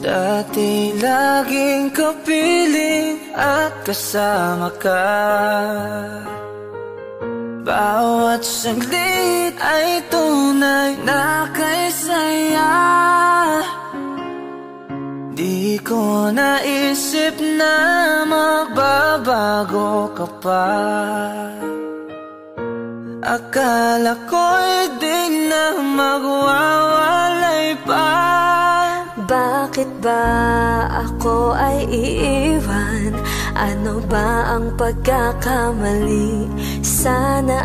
Dati laging kapiling at kasama ka. Bawat saglit ay tunay na kay saya. Di ko naisip na magbabago ka pa. Akala ko'y di na magwawalay pa. Bakit ba ako ay iiwan? Ano ba ang pagkakamali? Sana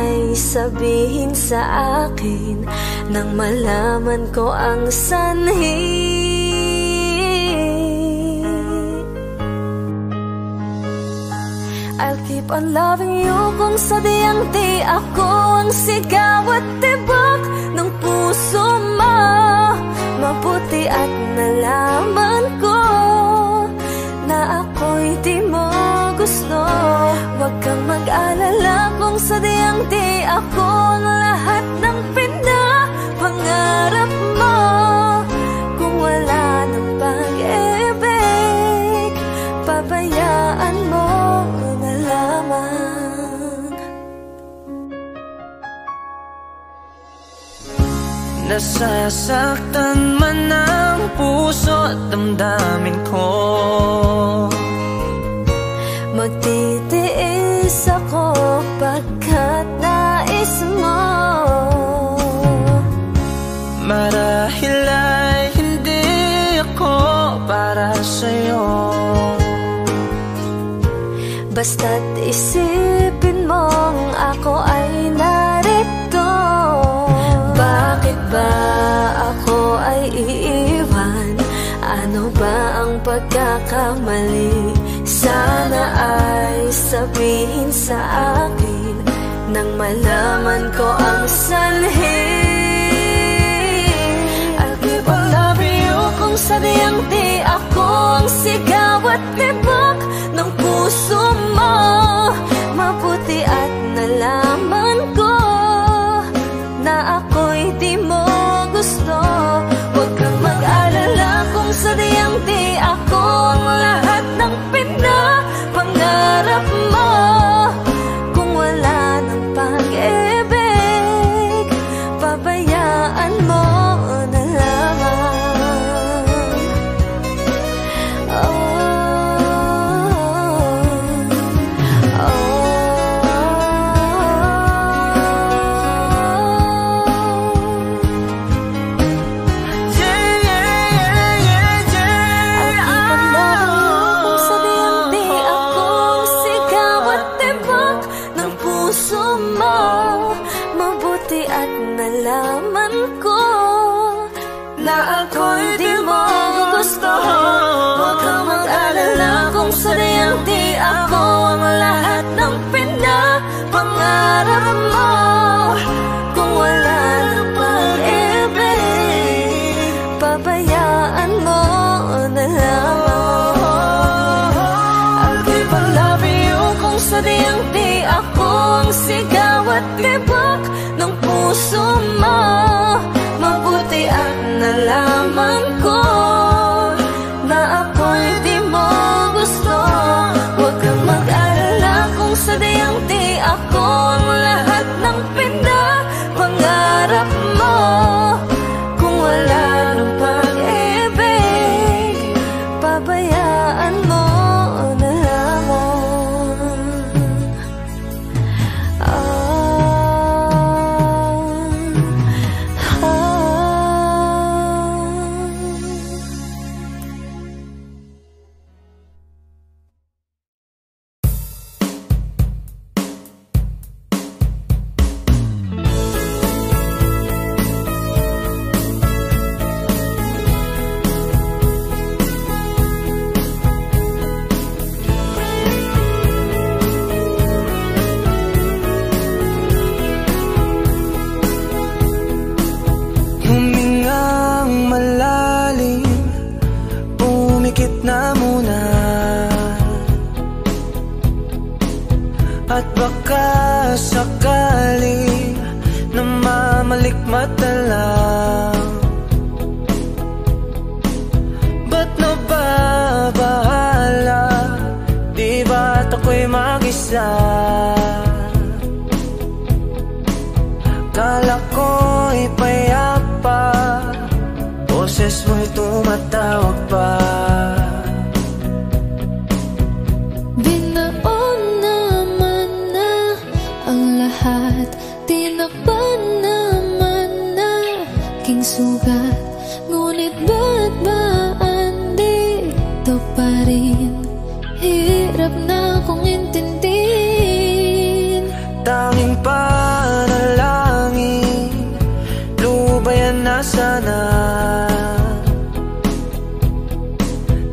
ay sabihin sa akin nang malaman ko ang sanhi. I'll keep on loving you kung sadyang di ako ang sigaw at tibok ng puso mo. Mabuti at nalaman ko na ako'y di mo gusto. Huwag kang mag-alala kung sadyang di ako ang lahat ng pinapangarap mo. Kung wala ng pag-ibig, pabayaan mo na lamang. Nasasaktan man ang puso at damdamin ko. Magtitiis ako pagkat nais mo. Marahil ay hindi ako para sa'yo. Basta't isipin mong ako ay narito. Bakit ba ako ay iiwan? Ano ba ang pagkakamali? Sana ay sabihin sa akin nang malaman ko ang sanhi. I'll keep on loving you kung sadyang di ako ang sigaw at tibok ng puso mo. Mabuti at nalaman ko na ako'y di mo gusto. Huwag kang mag-alala kung sadyang di ako ang lahat ng pinapangarap mo. Kung wala ng pag-ibig, pabayaan mo na lamang. Nalaman ko na ako'y di mo gusto. Huwag kang mag-alala kung sadyang di ako ang lahat ng pinapangarap mo. Kung wala ng pag-ibig, pabayaan mo na lamang. I'll keep on loving you kung sadyang di ako ang sigaw at tibok ng puso mo. Mabuti at nalaman ko na ako'y di mo gusto. Huwag kang mag-alala kung sadyang di ako ang lahat ng pinapangarap mo. Kung wala ng pag-ibig, pabayaan mo na lamang. At baka sakali na mamalikmata lang, boses mo'y tumatawag pa. Binaon naman na ang lahat, tinakpan naman na king sugat. Ngunit ba't ba andito pa rin? Hirap na kong intindihin. Tanging panalangin, lubayan na sana.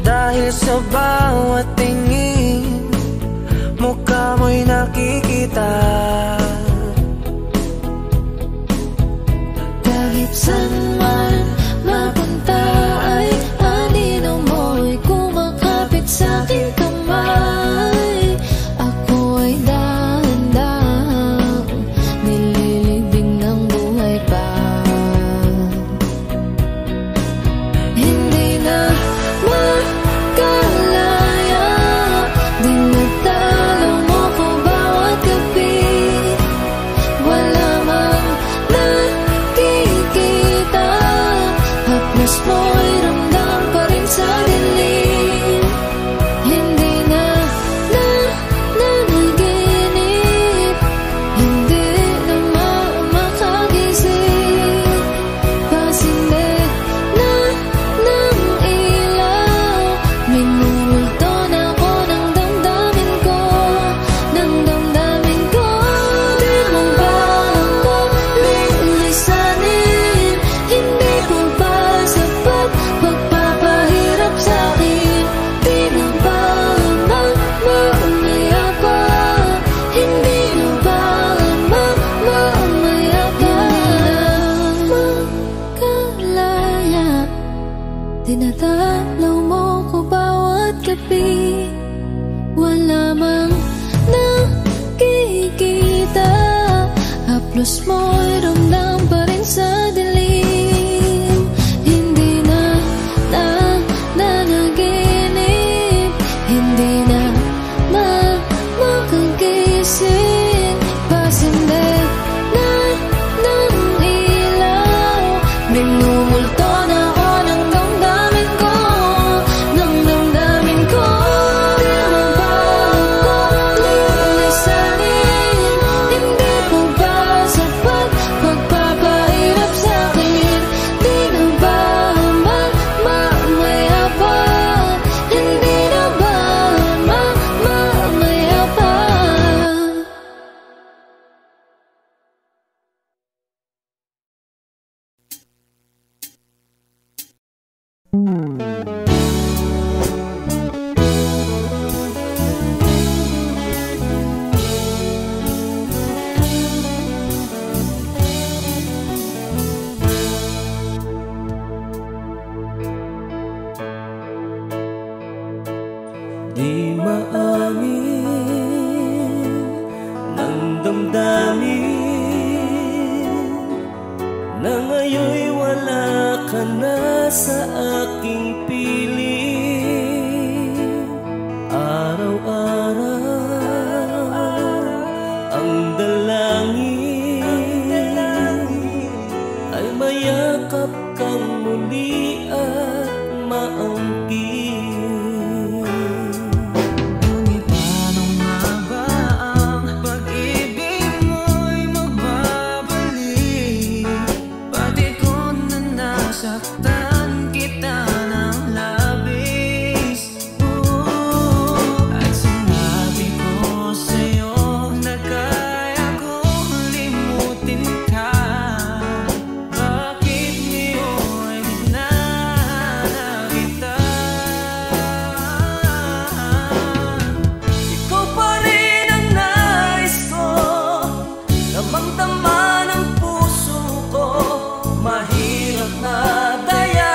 Dahil sa bawat tingin, mukha mo'y nakikita. Kahit saan man mapunta ay anino mo'y kumakapit sa'king kamay. Ako ay dahan-dahang nililibing ng buhay pa. Hindi na makalaya, dinadalaw mo ko bawat gabi. Wala mang nakikita, haplos mo'y ramdam pa rin sa dilim. Hindi na nanaginip, hindi na makagising. Pasinde na ng ilaw, minumulto na ako ng damdamin ko, ng damdamin ko. Di mo ba ako lilisanin? Hindi ko ba sapat pagpapahirap sa'kin? Di na ba mamaya pa? Hindi na ba mamaya pa? Makalaya, dinadalaw mo ko bawat gabi. Wala mang nakikita, haplos mo'y ramdam pa rin sa dilim. Hindi na nanaginip, hindi na makagising. Pasinde na ng ilaw, minumulto na ako ng damdamin ko, ng damdamin ko. Di mo ba ako lilisanin? Hindi ko ba sapat pagpapahirap sa'kin? Di na ba mamaya pa? Hindi na ba mamaya pa? Di maamin ng damdamin na ngayon'y wala ka na sa aking piling. Araw-araw ang dalangin ay mayakap kang muli at maangkin. Ngunit paano nga ba ang pag-ibig mo'y magbabalik? Pati ko na nasaktan kita ng labis. At sinabi ko sa'yo na kaya kong limutin ka. Bakit ngayon hinahanap kita? Ikaw pa rin ang nais ko, damang-dama ng puso ko. Mahirap na daya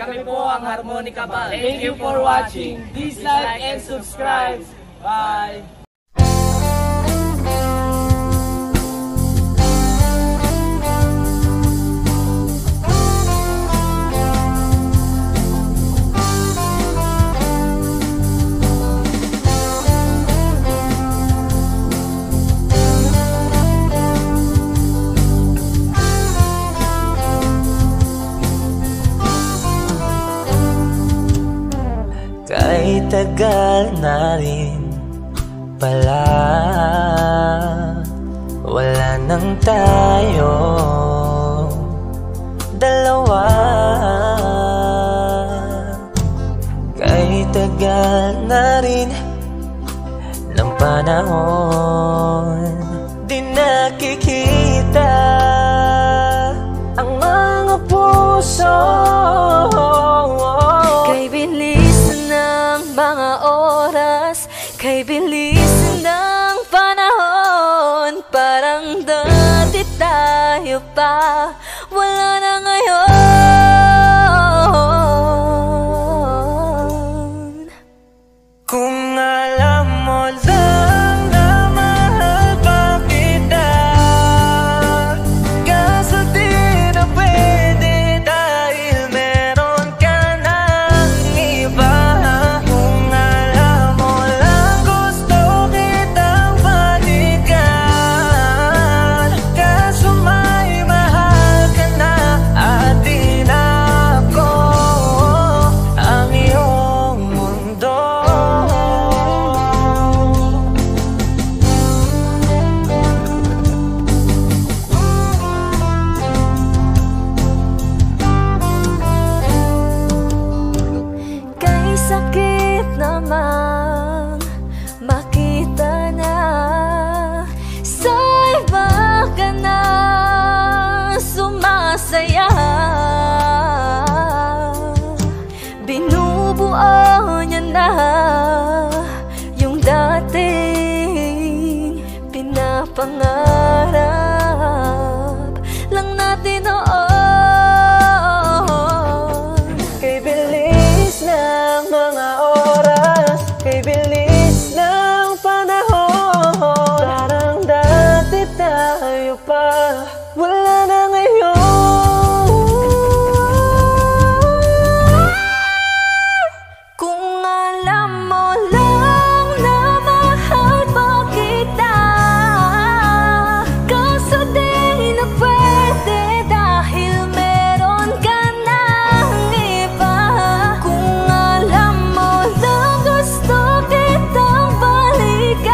Kami po ang Harmonica Band. Thank you for watching. Please like and subscribe. Bye! Kahit tagal na rin pala, wala nang tayo dalawa. Kahit tagal na rin ng panahon, di nakikita ang mga puso. Kay bilis ng mga oras, kay bilis ng panahon, parang dati tayo pa, wala na ngayon. Kung alam mo lang na mahal pa kita, kaso di na pwede dahil meron ka ng iba. Kung alam mo lang gusto kitang balikan, kaso may mahal ka na at di na ako ang iyong mundo. Kay sakit naman makita na sa iba ka na sumasaya. Binubuo niya na yung dating pinapangarap lang natin noon. Kay bilis ng mga oras, kay bilis ng panahon, parang dati tayo pa, wala na ngayon. Kung alam mo lang na mahal pa kita, kaso di na pwede dahil meron ka ng iba. Kung alam mo lang gusto kitang balikan,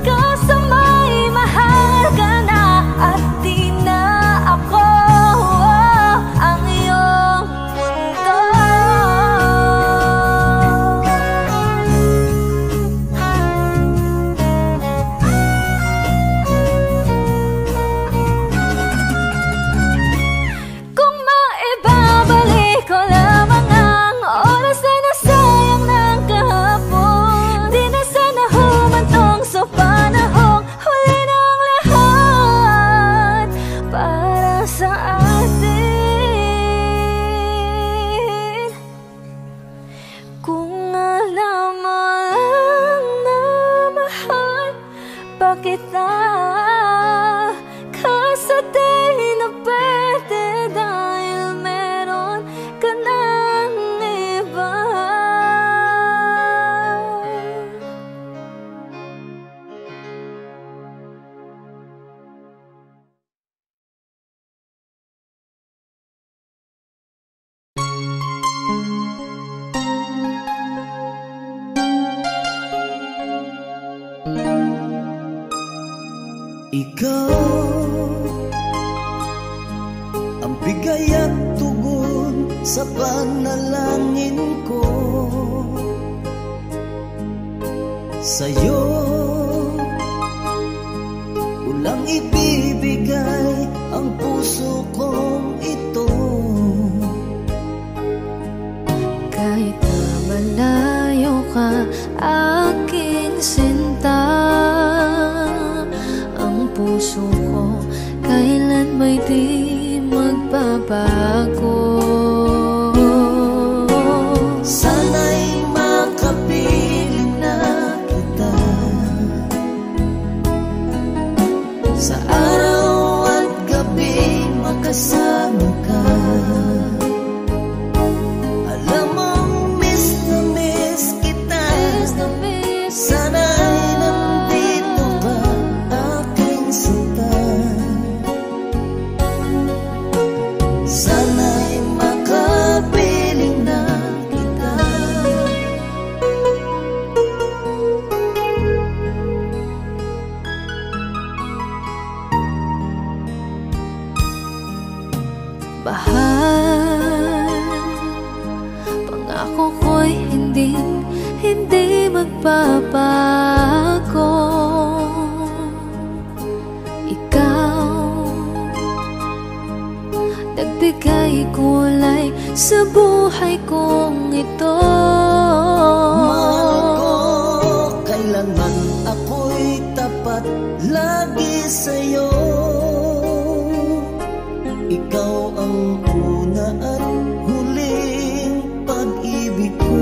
kaso may mahal ka na at di na ako ang iyong mundo. Kung maibabalik ko lamang ang oras na nasayang ng kahapon, di na sana humantong sa panahong huli ng lahat para sa atin. Kung alam mo lang na mahal pa kita, kaso di na pwede dahil meron ka ng iba. Ikaw ang bigay at tugon sa panalangin ko. Sa'yo ulang ibibigay ang puso kong ito. Kahit na malayo ka, aking sinta, ang puso ko kailan may di magbabago. Mahal, pangako ko'y hindi magbabago. Ikaw, nagbigay kulay sa buhay kong ito. Mahal ko, kailanman ako'y tapat lagi sa'yo. Ikaw ang una at huling pag-ibig ko.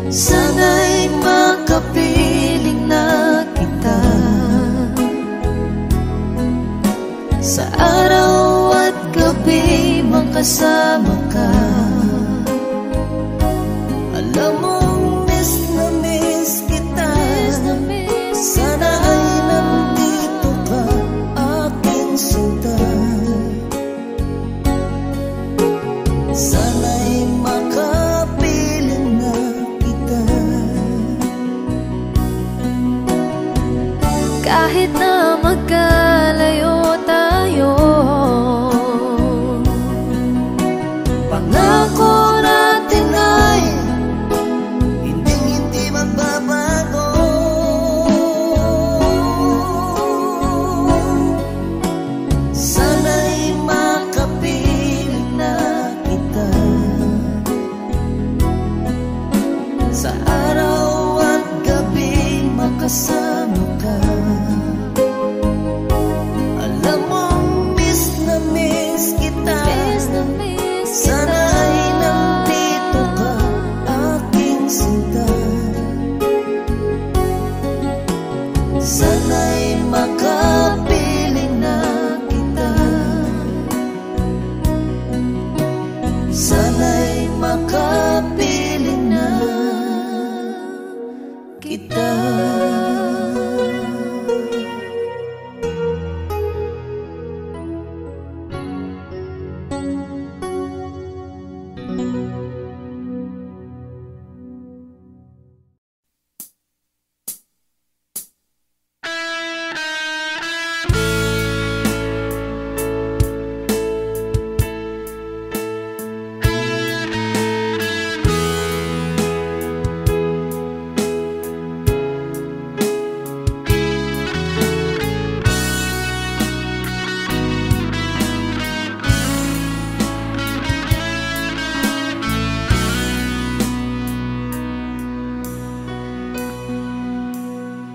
Sana'y makapiling na kita sa araw at gabi, makasama ka. Alam mong miss na miss kita. Sana ay nandito ka, aking sinta. Sana'y makapiling na kita. Kahit na magkalayo tayo, pangako natin ay hindi magbabago. Sana'y makapiling na kita sa araw at gabi, makasama ka. Alam mong miss na miss kita. Sana ay nandito ka, aking sinta. Sana'y makapiling na kita. Sana'y makapiling na kita.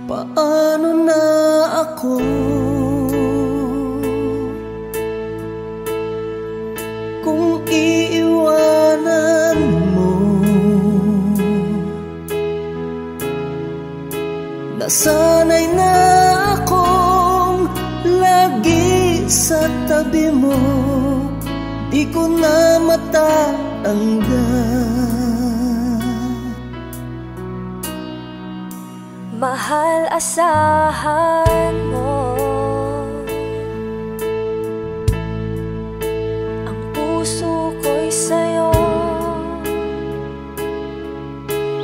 Paano na ako kung iiwanan mo? Nasanay na akong lagi sa tabi mo, di ko na matatanggal. mahal, asahan mo. Ang puso ko'y sa'yo,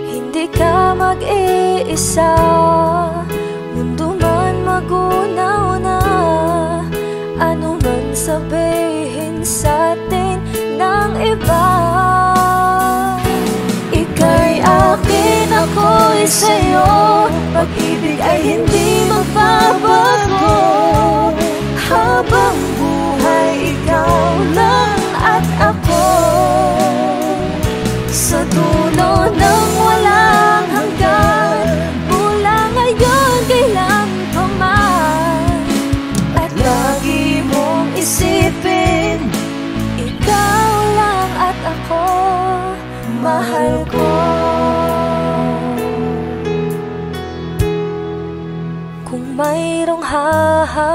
hindi ka mag-iisa. Mundo man magunaw na, ano man sabihin sa'tin ng iba. Ika'y akin, ako'y sa'yo. Pag-ibig ay hindi magbabago. Habang buhay, ikaw lang at ako. Sa dulo ng walang hanggan, mula ngayon kailan pa man. At lagi mong isipin, ikaw lang at ako, mahal ko. Kung mayroong hadlang,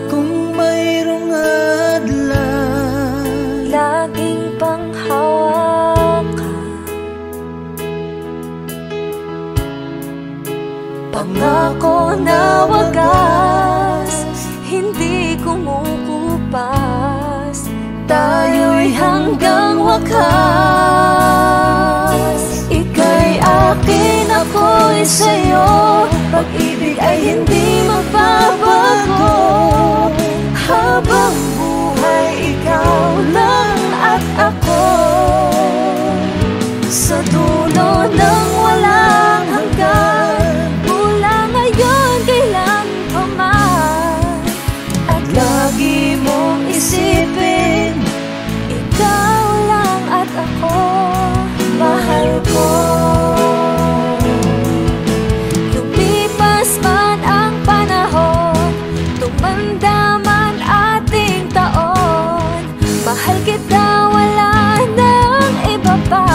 kung mayroong hadlang, laging panghawakan. Pangako na wagas, hindi kumukupas. Tayo'y hanggang wakas. Ika'y akin, ako'y sa'yo. Pag-ibig ay hindi magbabago. isipin, ikaw lang at ako, mahal ko. Lumipas man ang panahon, tumanda man ating taon, mahal kita, wala nang iba pa.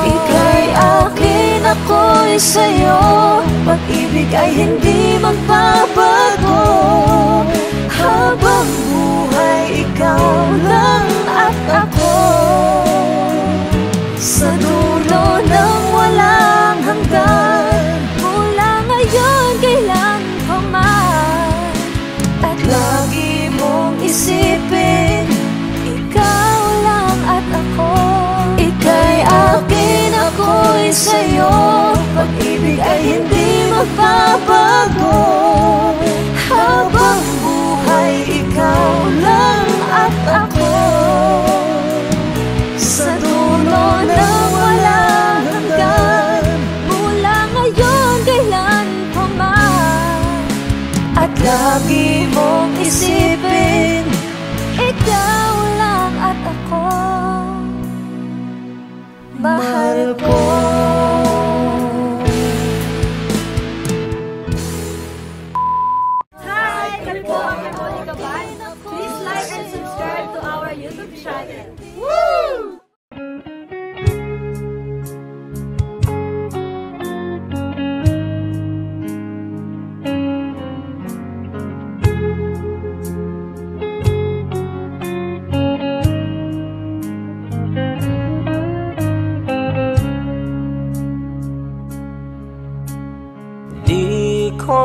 Ika'y akin, ako'y sa'yo, pag-ibig ay hindi magbabago. Habang buhay, ikaw lang at ako, sa dulo ng walang hanggan, mula ngayon kailan pa man. At lagi mong isipin, ikaw lang at ako. Ika'y akin, ako'y sa'yo, pag-ibig ay hindi magbabago. Habang buhay, ikaw lang at ako, sa dulo ng walang hanggan, mula ngayon kailan pa man. At lagi mong isipin, ikaw lang at ako, mahal ko. Hi! Kami po ang Monica Band. Please like and subscribe to our YouTube channel. Woo! Di ko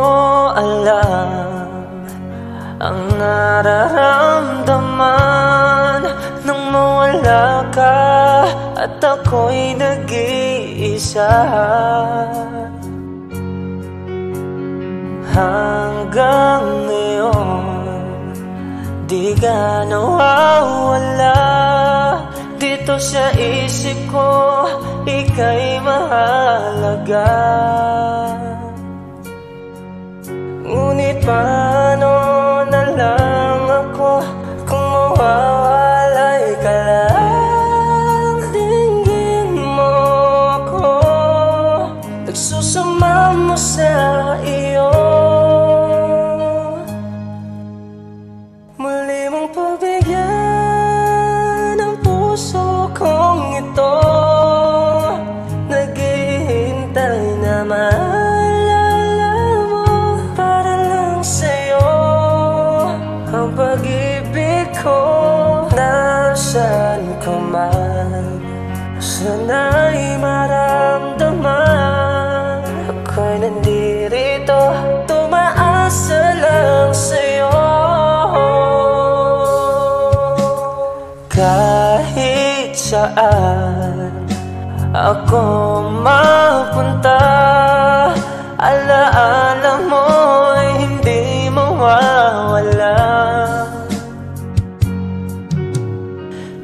alam ang nararamdaman nang mawala ka at ako'y nag-iisa. Hanggang ngayon di ka nawawala dito sa isip ko, ika'y mahalaga. Ngunit paano na lang ako kung mawawalay ka lang? Tingin mo ako, nagsusama mo sa iyo. Muli mong pagbigyan ang puso kong ito, naghihintay naman. Pag-ibig ko, nasaan ka man, sana'y maramdaman. Ako'y nandirito, tumaasa lang sa'yo. Kahit saan ako mapunta, alaala mo'y hindi mawawala.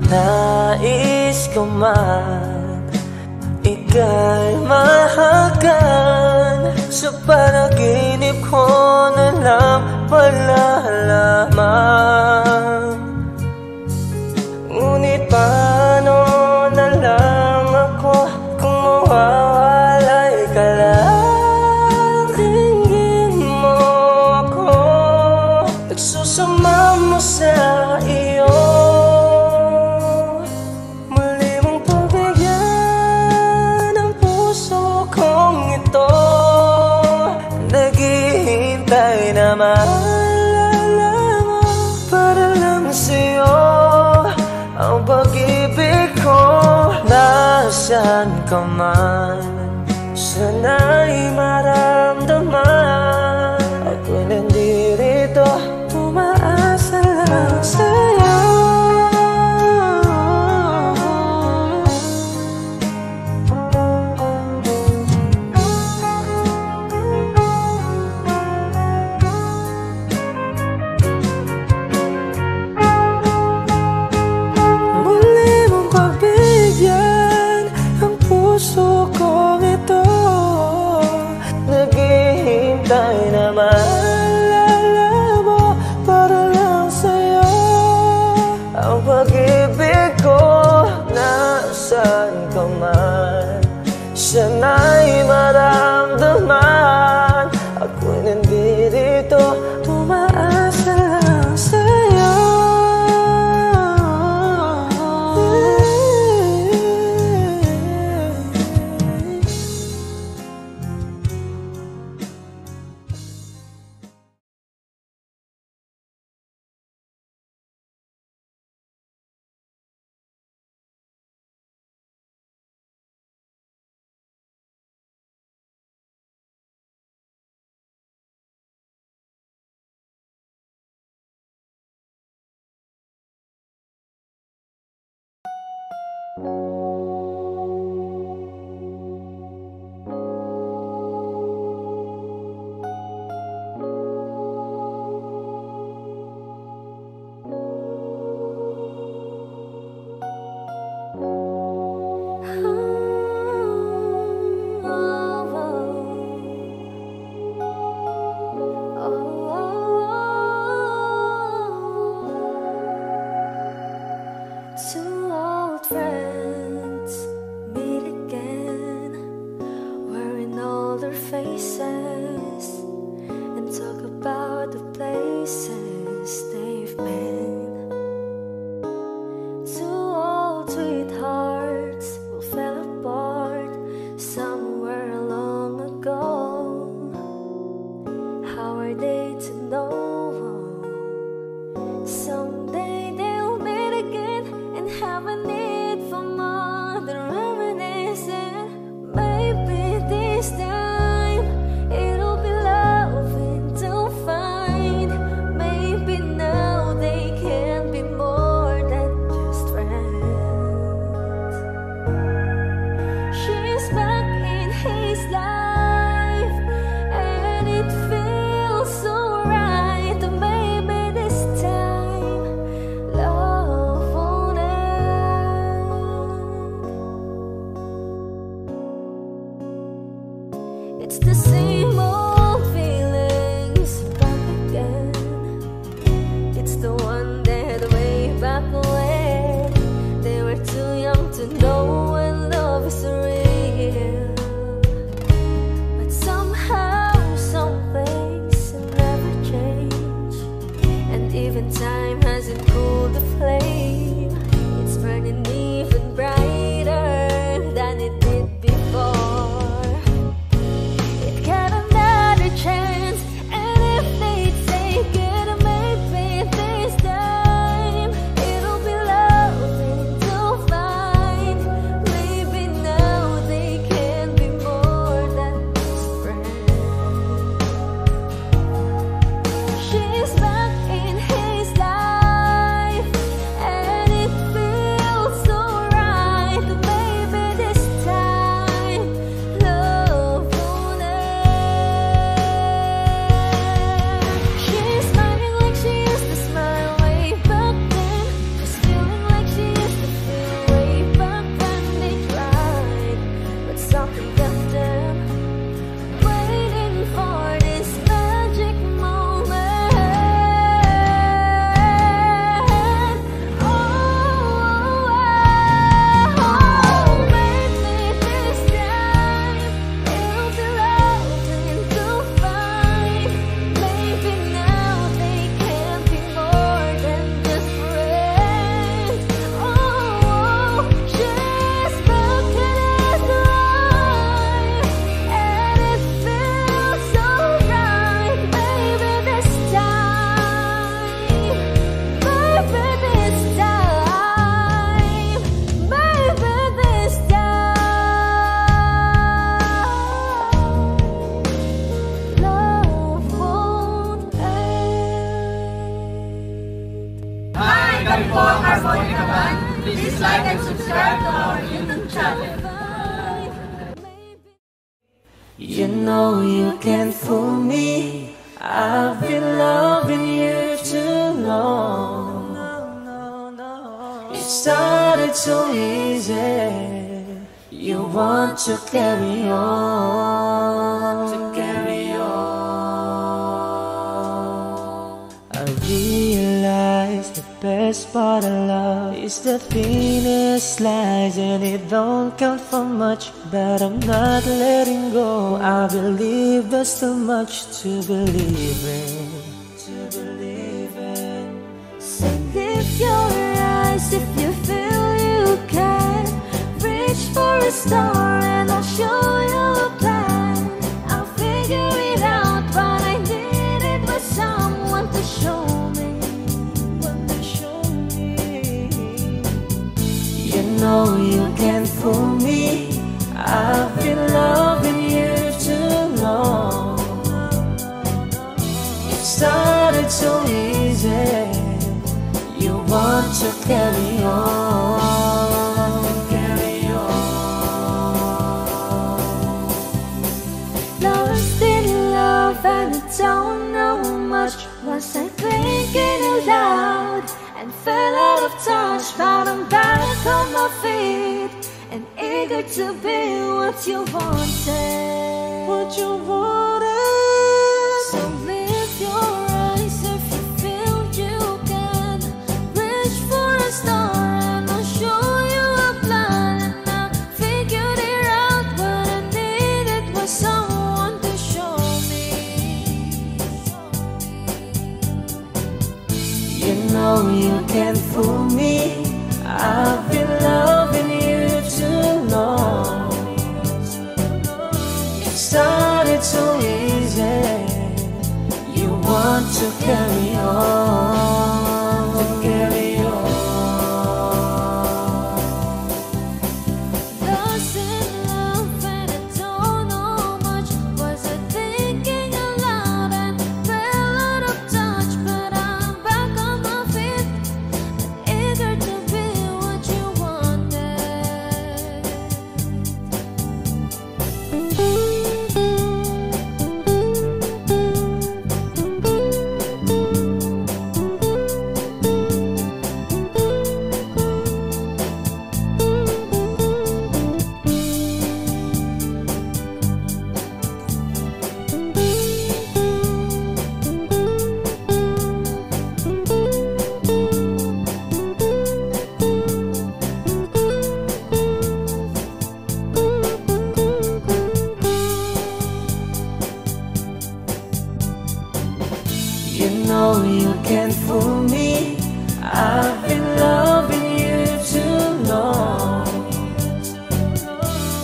Nais ko man ika'y mahagan, sa panaginip ko na lang palalaman. Ngunit paano na lang ako kung mawawalay ka lang? Tingin mo ako, nagsusama mo sa iyo. Naghihintay na maalala mo, para lang sa'yo ang pag-ibig ko. Nasaan ka man, sana'y maramdaman. Ako'y nandirito, tumaasa lang sa'yo. Naghihintay na maalala mo, para lang sana'y maramdaman. Ako'y nandito, umaasa lang sa'yo. Two old friends meet again, wearing older faces, and talk about the places they've been. Two old sweethearts who fell apart somewhere long ago. How are they to know? Someday they'll meet again and have a need for more than reminiscing. Maybe this time it'll be loving to find. Maybe now they can be more than just friends. She's back in his life, and it feels so right. Maybe this time love won't end. It's the same old feelings back again. It's the one that way back when they were too young to know when love is real. But somehow some things never change, and even time hasn't cooled the flame. It's burning even brighter than it did before. It got another chance, and if they take it, maybe this time it'll be loving to find. Maybe now they can be more than just friends. She's back in his life, and it feels so right. Maybe this time love won't end. She's smiling like she used to smile way back then. She's feeling like she used to feel way back when they tried, but something kept them waiting for this magic moment. Oh, maybe this time it'll be loving to find. Maybe now they can be more than just friends. Oh, she's back in his life, and it feels so right. Maybe this time, maybe this time, maybe this time, love won't end. Hi, kami po ang Harmonica Band. Please like and subscribe to our YouTube channel. You know you can't fool me. I've been loving you too long. It started so easy. You want to carry on, I realized that Best part of love is the thinnest slice, and it don't count for much, but I'm not letting go. I believe there's too much to believe in. So lift your eyes if you feel you can. Reach for a star and I'll show you a plan. I'll figure it out, but I needed was someone to show me. You know you can't fool me. I've been loving you too long. It started so easy. You want to carry on, carry on. Lost in love and I don't know much. Was I thinking aloud and fell out of touch? But I'm back on my feet and eager to be what you wanted. What you wanted. So lift your eyes if you feel you can. Reach for a star and I'll show you a plan. And I figured it out, but I needed was someone to show me. You know you can't fool me. I've been loving you too long. It started so easy. You want to carry on, carry on. Lost in love and I don't know much. Was I thinking aloud and fell out of touch? But I'm back on my feet and eager to be what you wanted. You know you can't fool me. I've been loving you too long.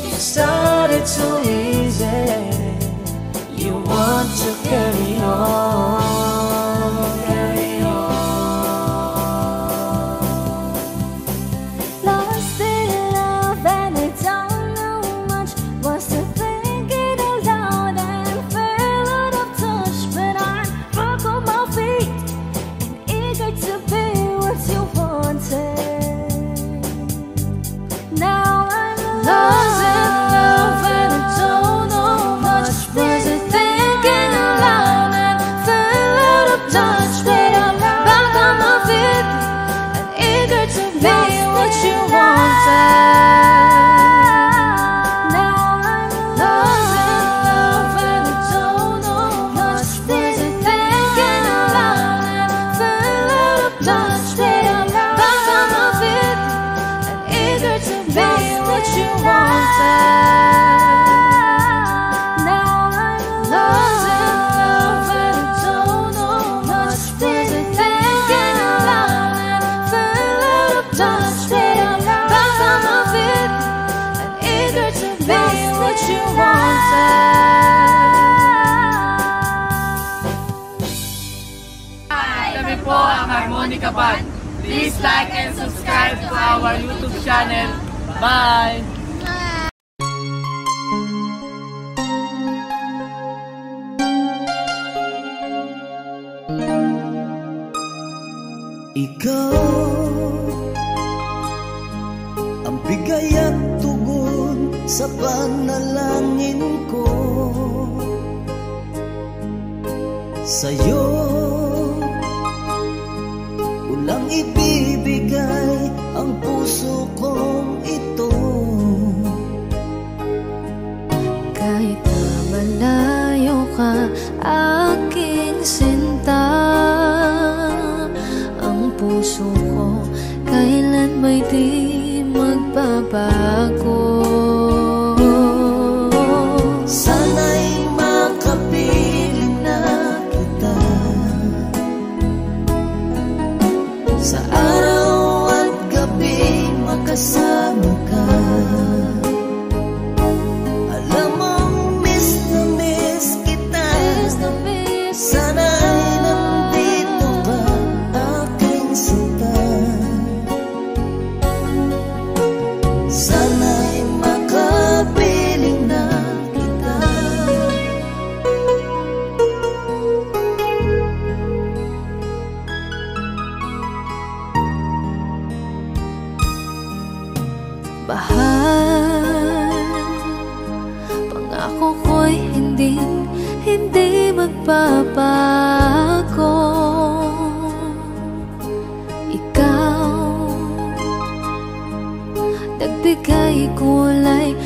It started so easy. You want to carry on, carry on. Lost in love and I don't know much. Was I thinking aloud and fell out of touch? But I'm back on my feet and eager to be what you wanted. Now I'm lost in love and I don't know much. Was I thinking aloud and fell out of touch? But I'm back on my feet and eager to be what you wanted. Now I'm lost in love and I don't know much. Was I thinking aloud and fell out of touch? But I'm back on my feet and eager to be what you wanted. Now I'm lost in love and I don't know much. Was I thinking aloud and fell out of touch? But I'm back on my feet and eager to be what you wanted. Kami po ang Harmonica Band. Please like and subscribe to our YouTube channel. Bye! Ikaw ang bigay at tugon sa panalangin ko. Sa'yo ulang ibibigay ang puso kong ito. Kahit na malayo ka, aking sinta, ang puso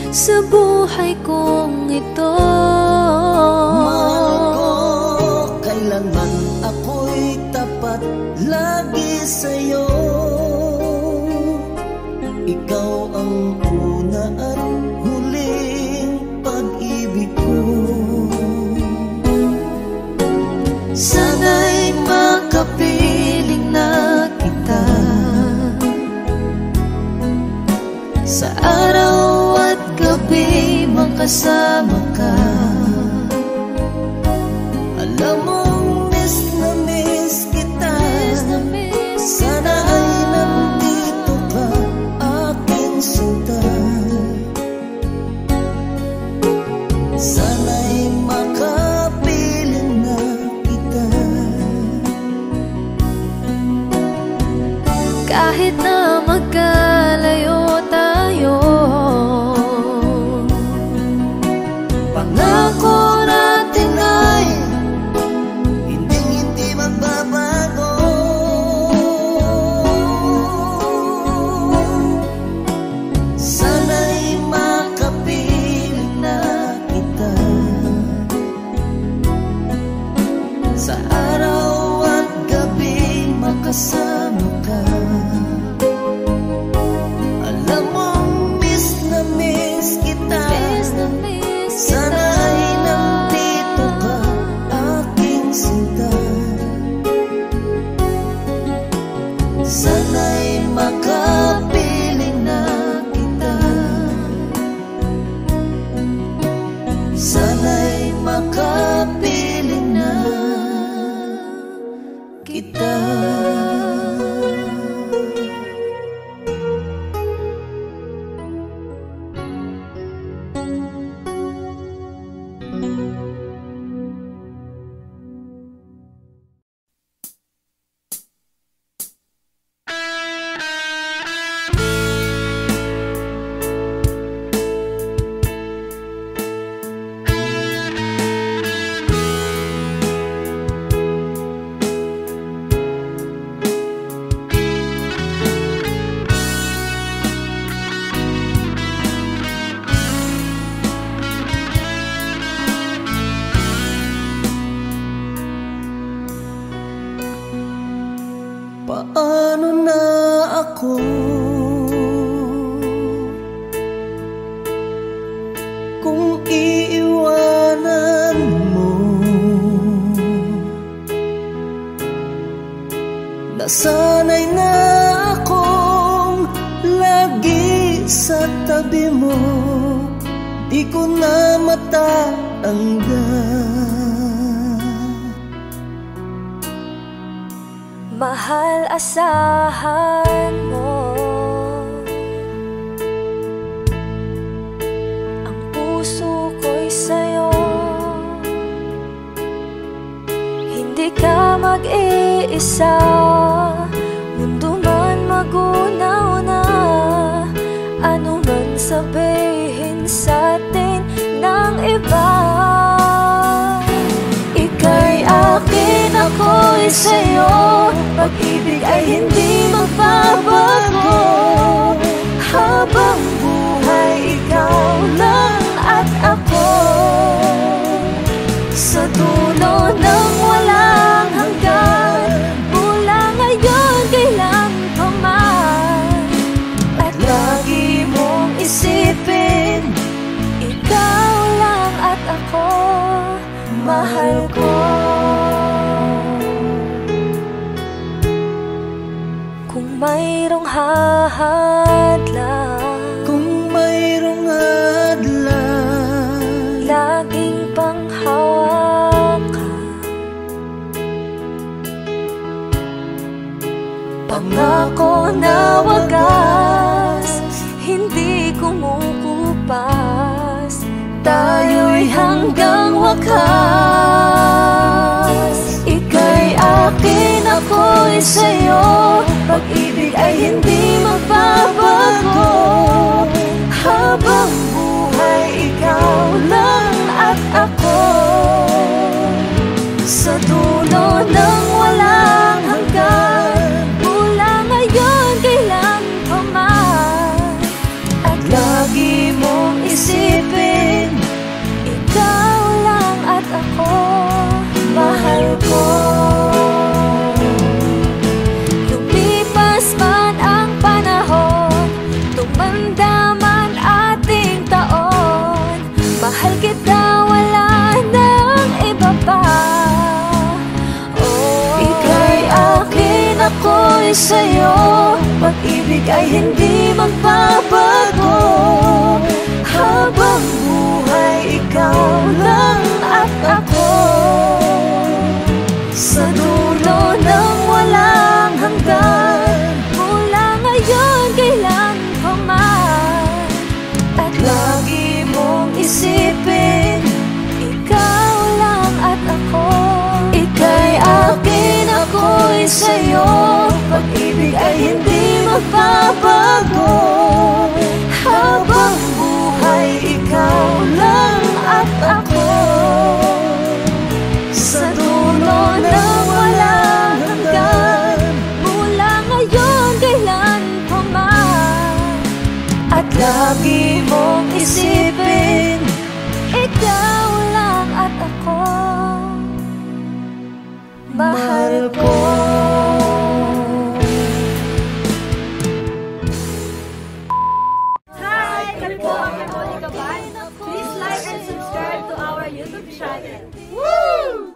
sa buhay kong ito. Mahal ko, kailanman ako'y tapat lagi sa'yo. Ikaw ang una at huling pag-ibig ko. Sana'y makapiling na kita sa araw at gabi, makasama ka. Alam mong miss na miss kita. Sana ay nandito ka, aking sinta. Sana'y makapiling na kita. Kahit na magkalayo tayo, pangako natin ay hindi magbabago. Sana'y makapiling na kita sa araw at gabi, makasama ka. Alam mong miss na miss kita. Sana ay nandito ka, aking sinta. Sana'y makapiling na kita. Sana'y makapiling na kita. Paano na ako kung iiwanan mo? Nasanay na akong lagi sa tabi mo, di ko na matatanggal. mahal, asahan mo. Ang puso ko'y sa'yo, hindi ka mag-iisa. Mundo man magunaw na, ano man sabihin sa'tin ng iba. Ika'y akin, ako'y sa'yo. Pag-ibig ay hindi magbabago. Habang buhay, ikaw lang at ako. Sa dulo ng walang hanggan, mula ngayon kailan pa man. At lagi mong isipin, ikaw lang at ako, mahal ko. Kung mayroong hahadlang, kung mayroong hadlang, laging panghawakan. Pangako na wagas, hindi kumukupas. Tayo'y hanggang wakas. Ika'y akin, ako'y sa'yo. Pag-ibig ay hindi magbabago. Habang buhay, ikaw lang at ako. Sa dulo ng walang hanggan, mula ngayon kailan pa man. At lagi mong isipin, ako'y sa'yo. Pag-ibig ay hindi magbabago. Habang buhay, ikaw lang at ako. Sa dulo ng walang hanggan, mula ngayon kailan pa man. At lagi mong isipin, ikaw lang at ako. Ika'y akin, ako'y sa'yo. Pag-ibig ay hindi magbabago. Habang buhay, ikaw lang at ako. Sa dulo ng walang hanggan, mula ngayon kailan pa man. At lagi mong isipin, ikaw lang at ako. Mahal ko. Hi! Kami po ang Monica Band. Please like and subscribe to our YouTube channel. Woo!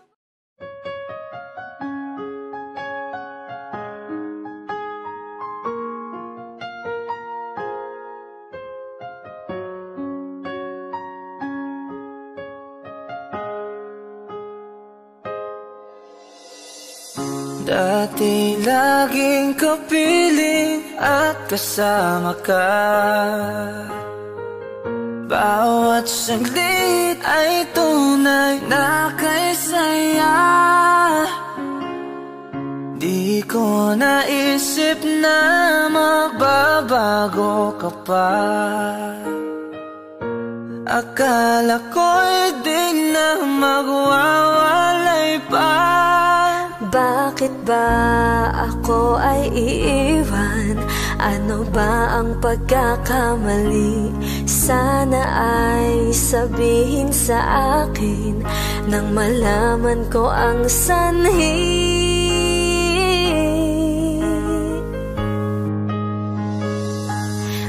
Dati laging kapiling at kasama ka. Bawat saglit ay tunay na kay saya. Di ko naisip na magbabago ka pa. Akala ko'y di na magwawalay pa. Bakit ba ako ay iiwan? Ano ba ang pagkakamali? Sana ay sabihin sa akin nang malaman ko ang sanhi.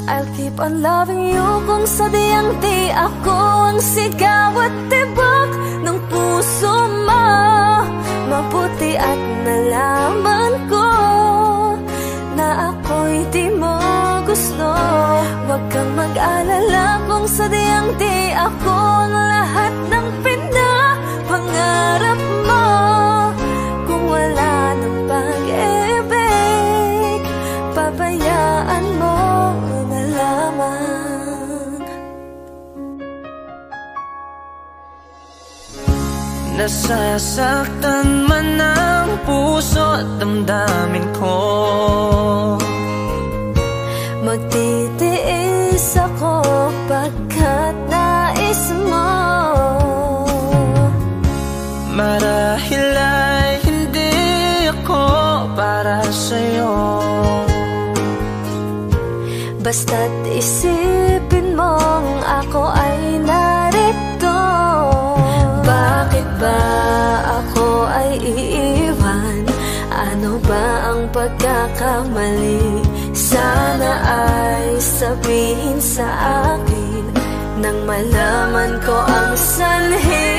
I'll keep on loving you kung sadyang di ako ang sigaw at tibok ng puso mo. Mabuti at nalaman ko na ako'y di mo gusto. Huwag kang mag-alala kung sadyang di ako ang lahat ng pinapangarap mo. Kung wala ng pag-ibig, pabayaan mo na lamang. Nasasaktan man ang puso at damdamin ko. Magtitiis ako pagkat nais mo. Marahil ay hindi ako para sa'yo. Basta't isipin mong ako ay narito. Bakit ba ako ay iiwan? Ano ba ang pagkakamali? Sana ay sabihin sa akin nang malaman ko ang sanhi.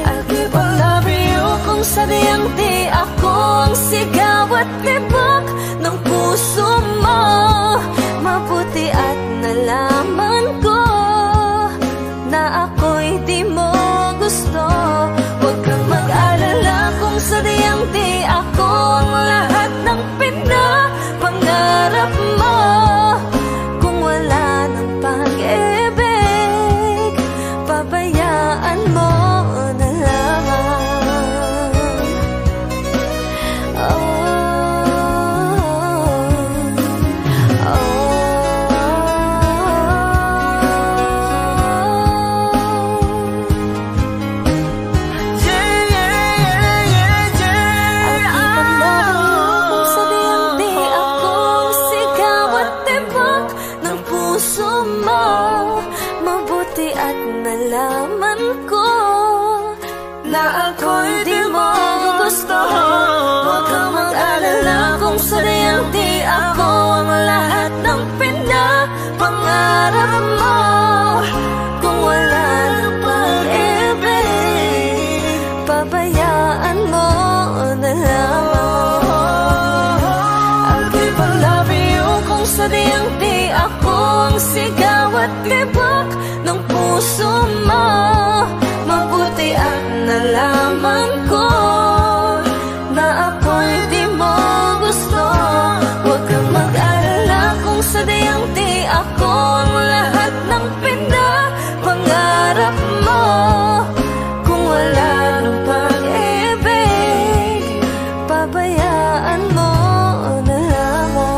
I'll keep on loving you kung sadyang di ako ang sigaw at tibok ng puso mo. Mabuti at nalaman ko na ako'y di mo gusto. Huwag kang mag-alala kung sadyang di ako ang lahat ng pinapangarap mo. Kung wala ng pag-ibig, pabayaan mo na lamang. Nalaman ko na ako'y di mo gusto. Huwag kang mag-alala kung sadyang di ako ang lahat ng pinapangarap mo. Kung wala ng pag-ibig, pabayaan mo na lamang. bawat tibok ng puso mo. Mabuti at nalaman ko na ako'y di mo gusto. Huwag kang mag-alala kung sadyang di ako ang lahat ng pinapangarap mo. Kung wala nang pag-ibig, pabayaan mo na lamang.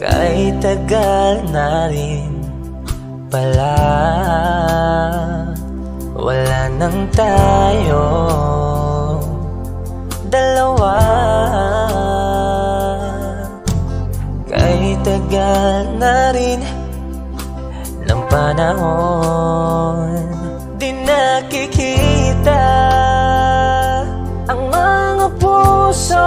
Kahit tagal na rin pala, wala nang tayo dalawa. Kahit tagal na rin ng panahon, di nakikita ang mga puso.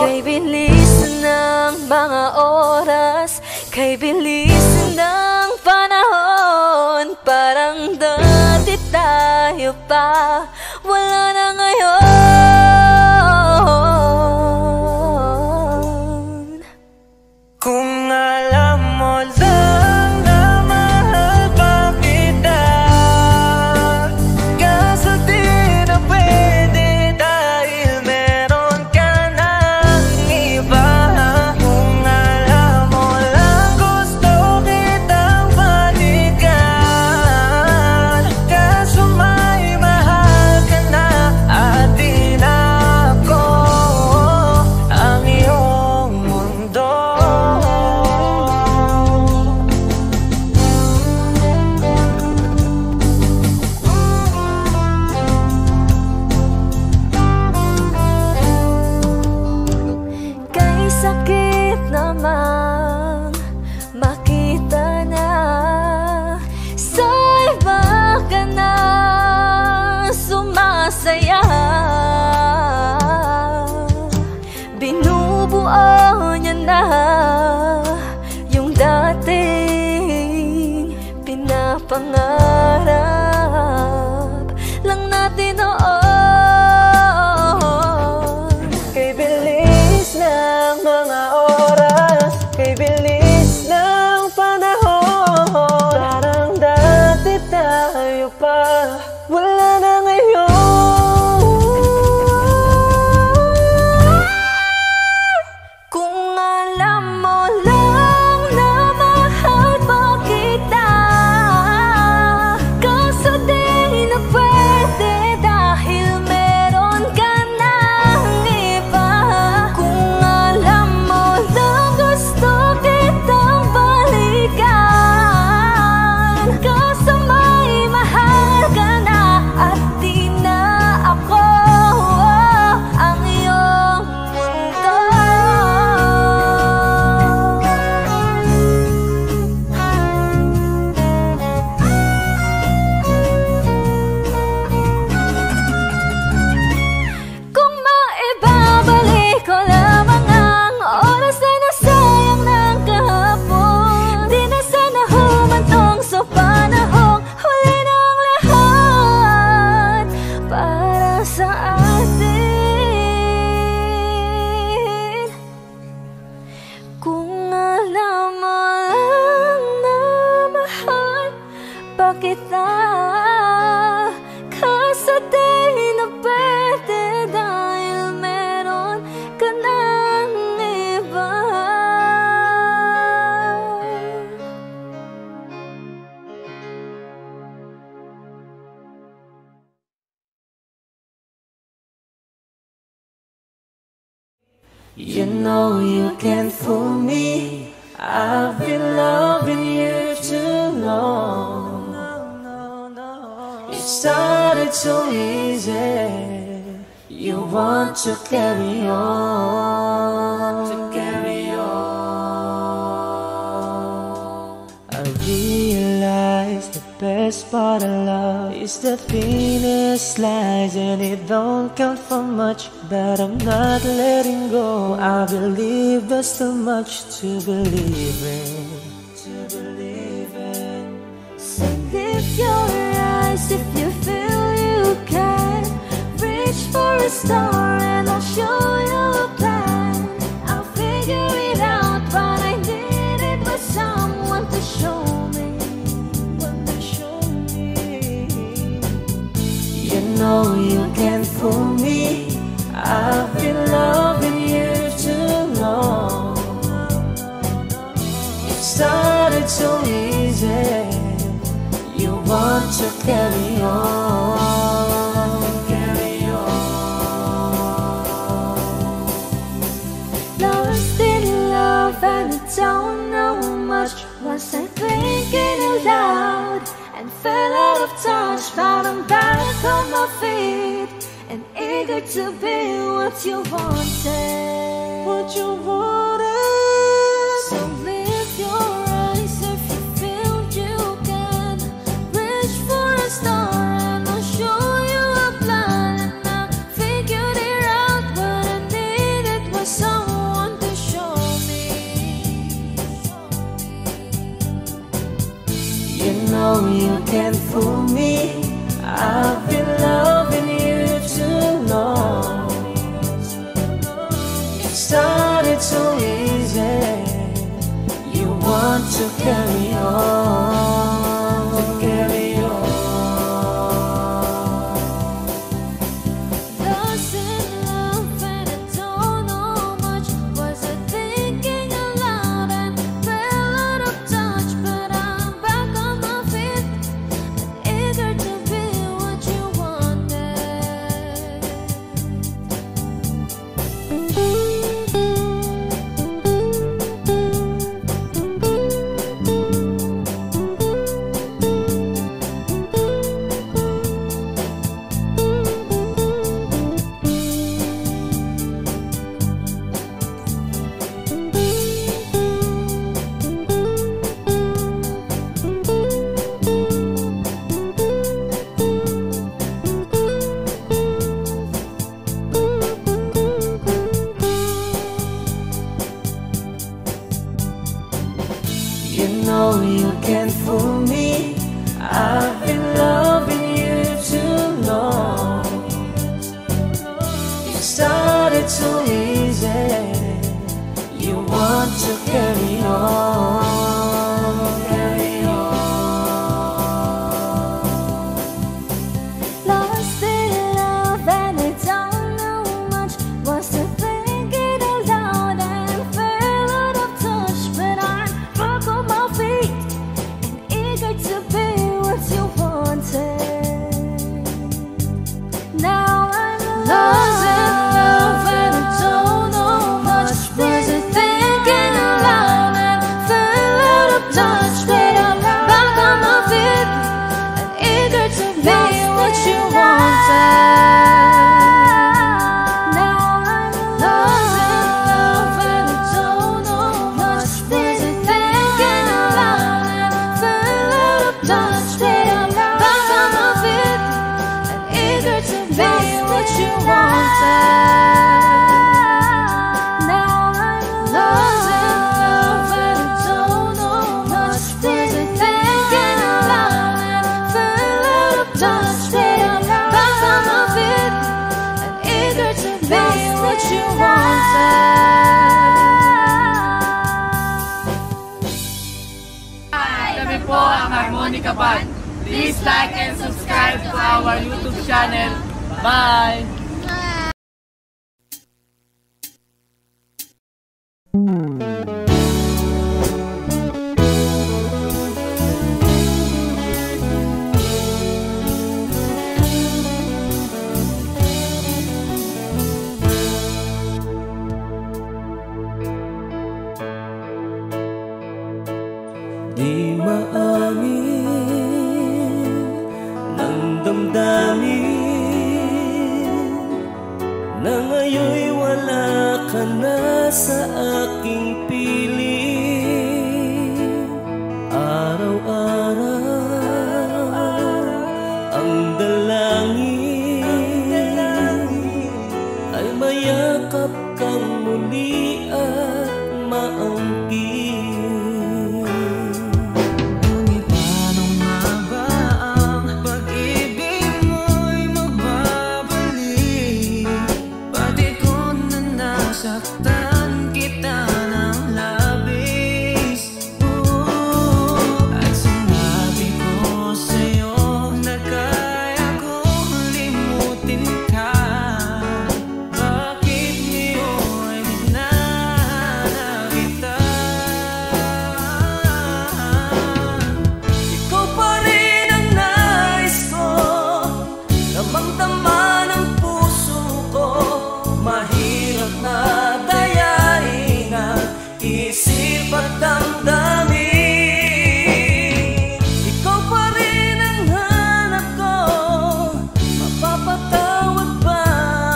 Kay bilis ng mga oras, kay bilis ng panahon, parang dati tayo pa, wala na ngayon. Kung alam mo lang na mahal pa kita, kaso di na pwede dahil meron ka ng iba. Kung alam mo lang gusto kitang balikan, kaso may mahal ka na at di na ako ang iyong mundo. Kay sakit naman makita na sa iba ka na sumasaya. Binubuo niya na yung dating pinapangarap lang natin noon. Kay bilis ng mga oras, kay bilis ng panahon, parang dati tayo pa, wala na ngayon. Kung alam mo lang na mahal pa kita, kaso di na pwede dahil meron ka ng iba. Kung alam mo lang gusto kitang balikan, kaso may mahal ka na at di na ako ang iyong mundo. Kung maibabalik ko lamang ang oras na nasayang ng kahapon, di na sana humantong sa panahong huli ng lahat para sa atin. Kung alam mo lang na mahal pa kita, kaso di na pwede dahil meron ka ng iba. You know you can't fool me, I've been loving you too long. It started so easy. You want to carry on, I realize the best part of love is the thinnest slice, and it don't count for much, but I'm not letting go. I believe there's too much to believe in. So lift your eyes if you feel you can. Reach for a star and I'll show you a plan. I'll figure it out, but I needed was someone to show me. You know you can't fool me. I've been loving you too long. It started so easy. You want to carry on, Lost in love and I don't know much. Was I thinking aloud and fell out of touch? But I'm back on my feet and eager to be what you wanted. So lift your eyes if you feel you can. Reach for a star and I'll show you a plan. And I figured it out, what I needed was someone to show me. You know you can't fool me. I've been loving you too long. It started so easy. You want to carry on, Lost in love and I don't know much. Was I thinking aloud and fell out of touch? But I'm back on my feet and eager to be what you wanted. You know you can't fool me. I've been loving you too long. It started so easy. You want to carry on, Lost in love and I don't know much. Was I thinking aloud and fell out of touch? But I'm back on my feet and eager to be what you wanted. Now I'm lost in love and I don't know much. Was I thinking aloud and fell out of touch? But I'm back on my feet and eager to be what you wanted. Now I'm lost in love and I don't know much. Was I thinking aloud and fell out of touch? But I'm back on my feet and eager to be what you wanted. Now I'm lost in love and I don't know much. Was I thinking aloud and fell out of touch? But I'm back on my feet and eager to be what you wanted. Kami po ang Harmonica Band. Please like and subscribe to our YouTube channel. Bye! Di maamin ng sa aking piling. Araw-araw ang dalangin ay mayakap kang muli at maangkin. Ngunit paano nga ba ang pag-ibig mo'y magbabalik? Pati ko na nasaktan kita ng labis. At sinabi ko sa'yo na kaya kong limutin ka. Bakit ngayon hinahanap kita? Ikaw pa rin ang nais ko, damang-dama ng puso ko. Mahirap na dayain ang isip at damdamin. Ikaw pa rin ang hanap ko, mapapatawad ba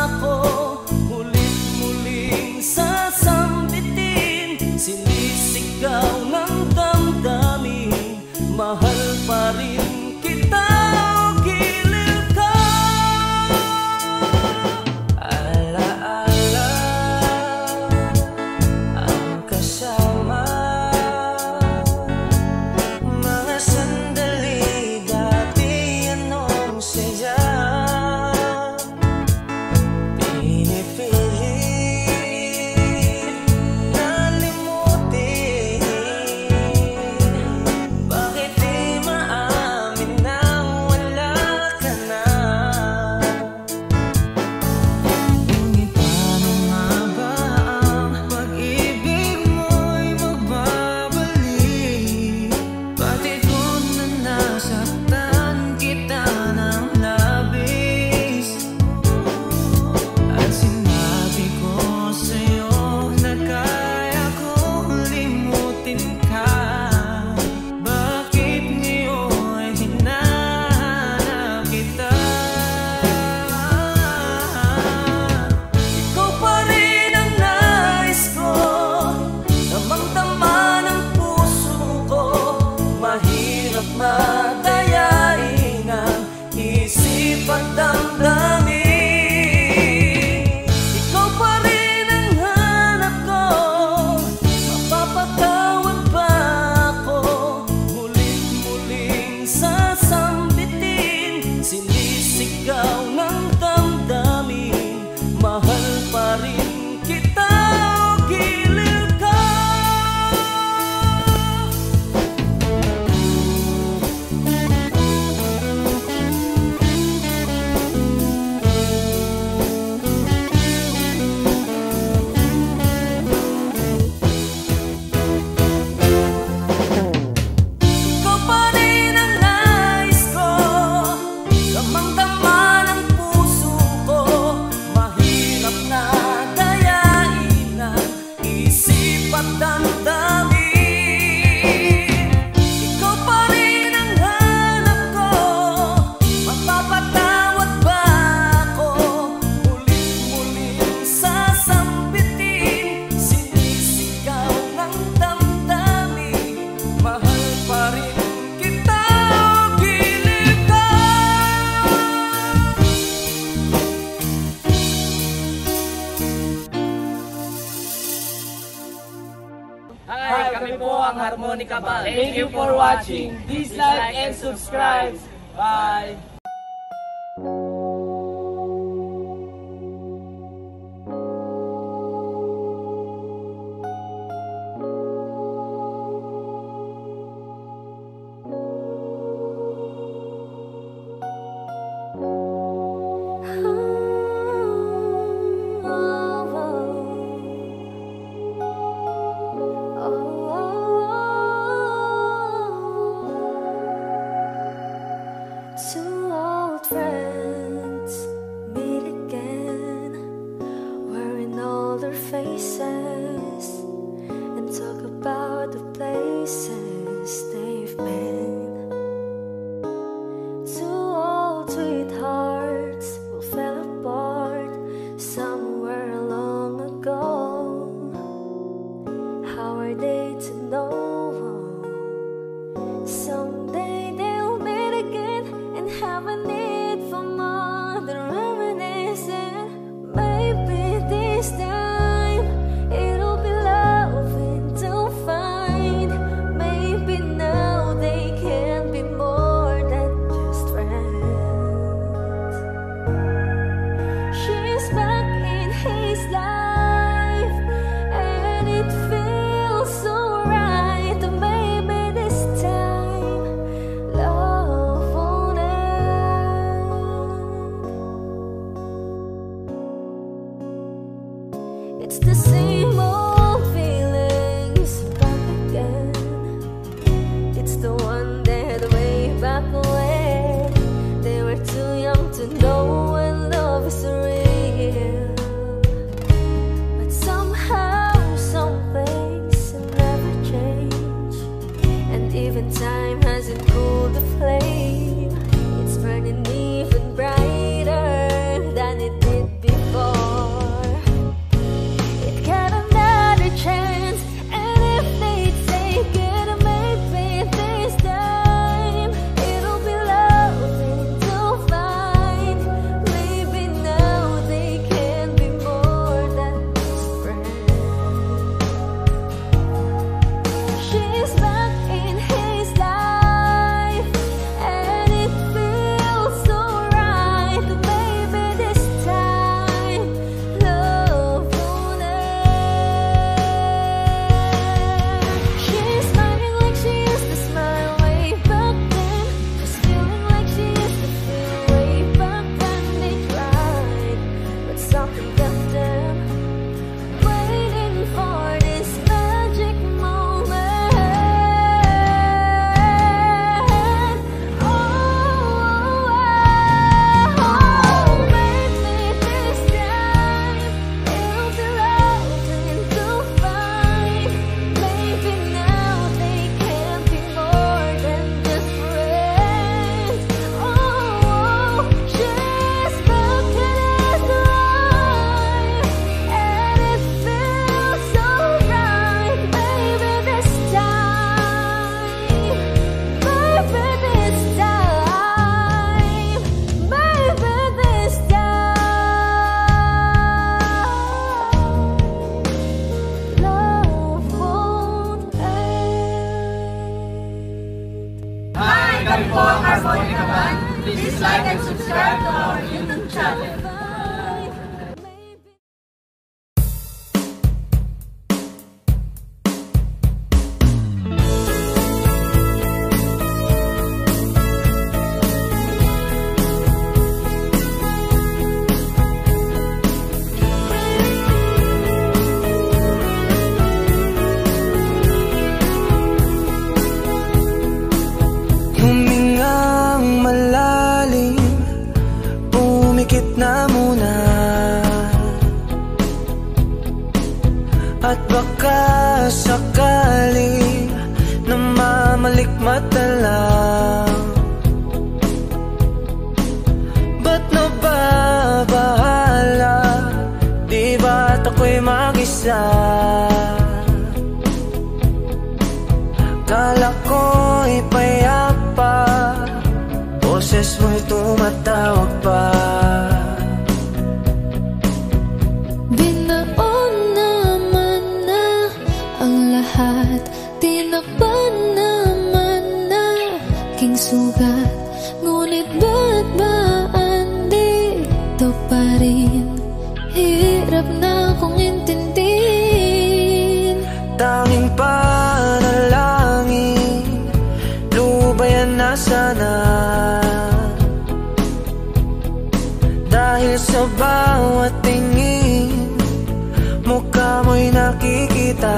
ako? Mulit-muling sasambitin, sinisigaw ng damdamin. Mahal pa rin kita o giliw ka. Alaala ang kasama, mga sandali dati anong saya. Pinipilit na limutin, bakit di maamin na wala ka na? Ngunit paano nga ba ang pag-ibig mo'y magbabalik? Pati ko na nasaktan kita ng labis. At sinabi ko sa'yo na kaya kong limutin ka. Bakit ngayon hinahanap kita? Ikaw pa rin ang nais ko, damang-dama ng puso ko. Mahirap madayain ang isip at damdamin. Ikaw pa rin ang hanap ko, mapapatawad ba ako? Mulit-muling sasambitin, sinisigaw ng damdamin. Mahal pa rin kita o giliw ka. Ikaw pa rin ang nais ko, damang-dama ng puso ko. Mahirap na dayain ang isip at damdamin. Ikaw pa rin ang hanap ko, mapapatawad ba ako? Mulit-muling sasambitin, sinisigaw ng damdamin. Mahal pa rin kita o giliw ka. Hi, kami po ang Harmonica Band. Thank you for watching. Please like and subscribe. Bye! To same old feelings back again. It's the one they had way back when they were too young to know when love is real. But somehow, some things never change, and even time hasn't cooled the flame. It's burning even brighter than it did before. It got another chance, and if they take it, maybe this time it'll be loving to find. Maybe now they can be more than just friends. She's back in his life, and it feels so right. Maybe this time love won't end. She's smiling like she used to smile way back then. She's feeling like she used to feel way back when they tried, but something kept them waiting for this magic moment. Oh, maybe this time it'll be loving to find. Maybe now they can be more than just friends. Oh, she's back in his life, and it feels so right. Maybe this time, maybe this time, maybe this time, love won't end. Hi! Kami po ang Harmonica Band. Please like and subscribe to our YouTube channel. Humingang malalim, pumikit na muna, at baka sakali namamalikmata lang. Ba't nababahala? Di ba't ako'y mag-isa? Kala ko'y payapa, boses mo'y tumatawag pa. Binaon naman na ang lahat, tinakpan naman na king sugat. Ngunit ba't ba andito pa rin? Hirap na kong intindihin. Tanging panalangin, lubayan na sana. Dahil sa bawat tingin, mukha mo'y nakikita.